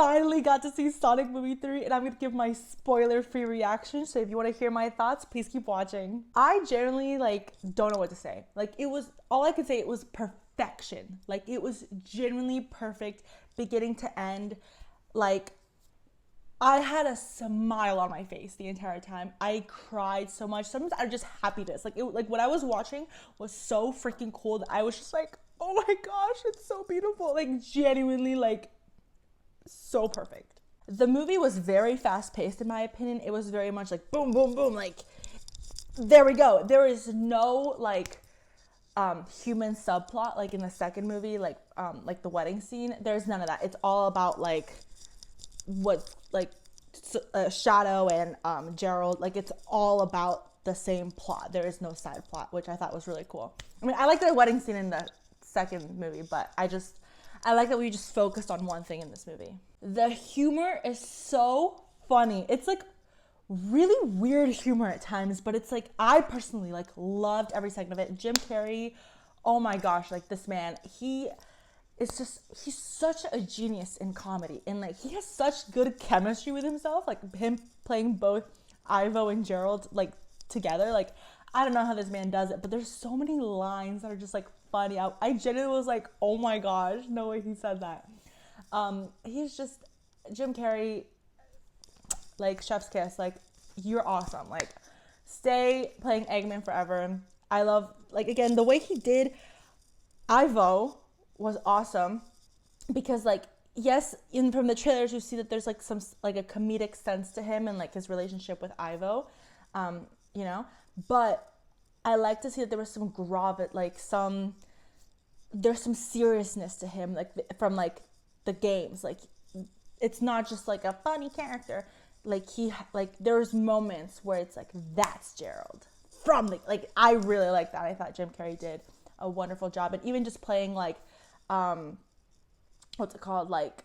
finally got to see Sonic movie 3, and I'm gonna give my spoiler-free reaction. So if you want to hear my thoughts, please keep watching. I generally like don't know what to say. Like, it was all I could say, it was perfection. Like, it was genuinely perfect beginning to end. Like, I had a smile on my face the entire time. I cried so much. Sometimes I was just happiness. Like, what I was watching was so freaking cool that I was just like, oh my gosh, it's so beautiful. Like, genuinely, like, so perfect. The movie was very fast paced in my opinion. It was very much like boom, boom, boom. Like, there we go. There is no like human subplot like in the second movie, like the wedding scene. There's none of that. It's all about like what like Shadow and Gerald. Like, it's all about the same plot. There is no side plot, which I thought was really cool. I mean, I like the wedding scene in the second movie, but I like that we just focused on one thing in this movie. The humor is so funny. It's like really weird humor at times, but it's like, I personally like loved every second of it. Jim Carrey, oh my gosh, like this man, he's such a genius in comedy, and like he has such good chemistry with himself, like him playing both Ivo and Gerald like together. Like, I don't know how this man does it, but there's so many lines that are just like funny. I genuinely was like, oh my gosh, no way he said that. He's just Jim Carrey, like chef's kiss. Like, you're awesome. Like, stay playing Eggman forever. I love, like, again, the way he did Ivo was awesome, because like, yes, from the trailers you see that there's like some like a comedic sense to him and like his relationship with Ivo, you know, but I like to see that there was some there's some seriousness to him, like from like the games. Like, it's not just like a funny character. Like, there's moments where it's like, that's Gerald from the, like, I really like that. I thought Jim Carrey did a wonderful job. And even just playing like what's it called, like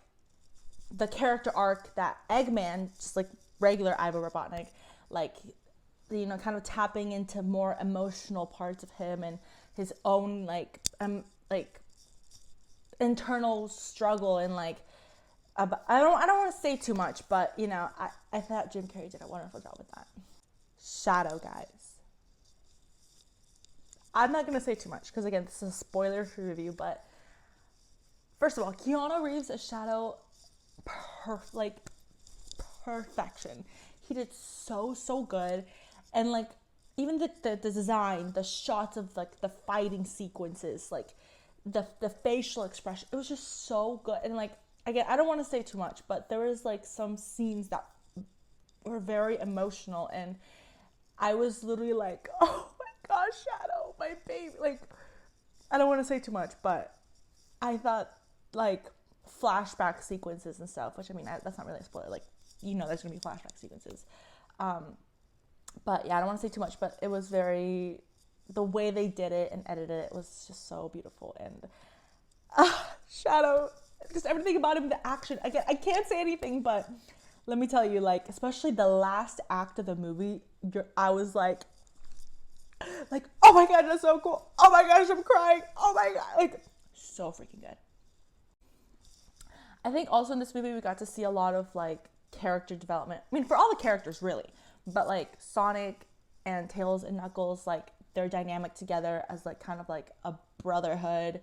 the character arc that Eggman, just like regular Ivo Robotnik, like, you know, kind of tapping into more emotional parts of him and his own like internal struggle, and like I don't want to say too much, but you know, I thought Jim Carrey did a wonderful job with that. Shadow, guys. I'm not gonna say too much because again, this is a spoiler-free review, but first of all, Keanu Reeves as Shadow, perfection. He did so good, and like even the design, the shots of like the fighting sequences, like the facial expression, it was just so good. And like, again, I don't want to say too much, but there was like some scenes that were very emotional, and I was literally like, oh my gosh, Shadow, my baby. Like, I don't want to say too much, but I thought like flashback sequences and stuff, which I mean, that's not really a spoiler. Like, you know, there's gonna be flashback sequences. But yeah, I don't want to say too much, but it was the way they did it and edited it was just so beautiful. And Shadow, just everything about him, the action. Again, I can't say anything, but let me tell you, like, especially the last act of the movie, I was like, oh my god, that's so cool. Oh my gosh, I'm crying. Oh my god, like, so freaking good. I think also in this movie we got to see a lot of like character development. I mean, for all the characters really, but like Sonic and Tails and Knuckles, like their dynamic together as like kind of like a brotherhood,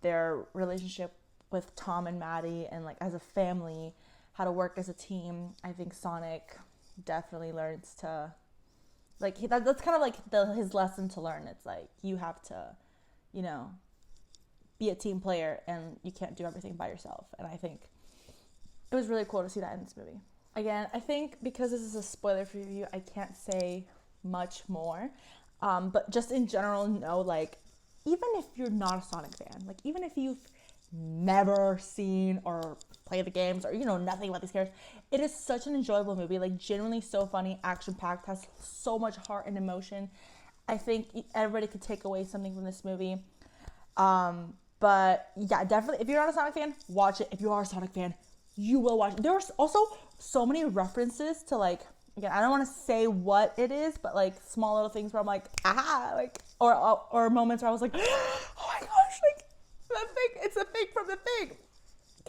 their relationship with Tom and Maddie, and like as a family, how to work as a team. I think Sonic definitely learns to like that's kind of like his lesson to learn. It's like, you have to, you know, be a team player, and you can't do everything by yourself. And I think it was really cool to see that in this movie. Again, I think because this is a spoiler-free review, I can't say much more. But just in general, know, like, even if you're not a Sonic fan, like, even if you've never seen or played the games, or you know nothing about these characters, it is such an enjoyable movie. Like, genuinely so funny, action-packed, has so much heart and emotion. I think everybody could take away something from this movie. But yeah, definitely, if you're not a Sonic fan, watch it. If you are a Sonic fan, you will watch it. There's also so many references to, like, again, I don't want to say what it is, but like small little things where I'm like, ah, like, or moments where I was like, oh my gosh, like, that thing, it's a thing from the thing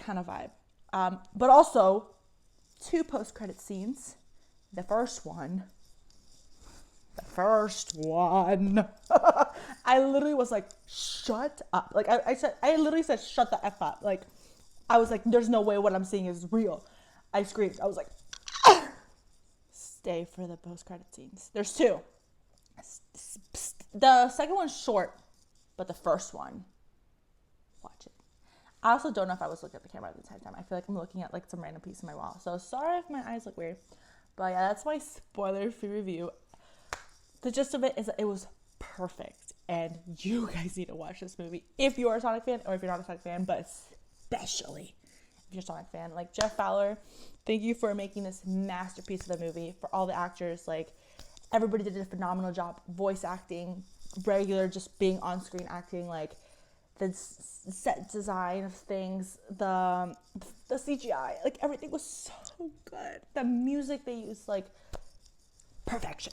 kind of vibe. But also 2 post-credit scenes. The first one, I literally was like, shut up. Like I literally said, shut the F up. Like, I was like, there's no way what I'm seeing is real. I screamed. I was like, stay for the post-credit scenes. There's 2. The second one's short, but the first one, watch it. I also don't know if I was looking at the camera at the entire time. I feel like I'm looking at like some random piece of my wall. So sorry if my eyes look weird. But yeah, that's my spoiler-free review. The gist of it is that it was perfect. And you guys need to watch this movie if you are a Sonic fan or if you're not a Sonic fan, but especially if you're a Sonic fan. Like, Jeff Fowler, thank you for making this masterpiece of a movie. For all the actors, like, everybody did a phenomenal job. Voice acting, regular, just being on screen acting, like, the set design of things, the CGI, like, everything was so good. The music they used, like, perfection.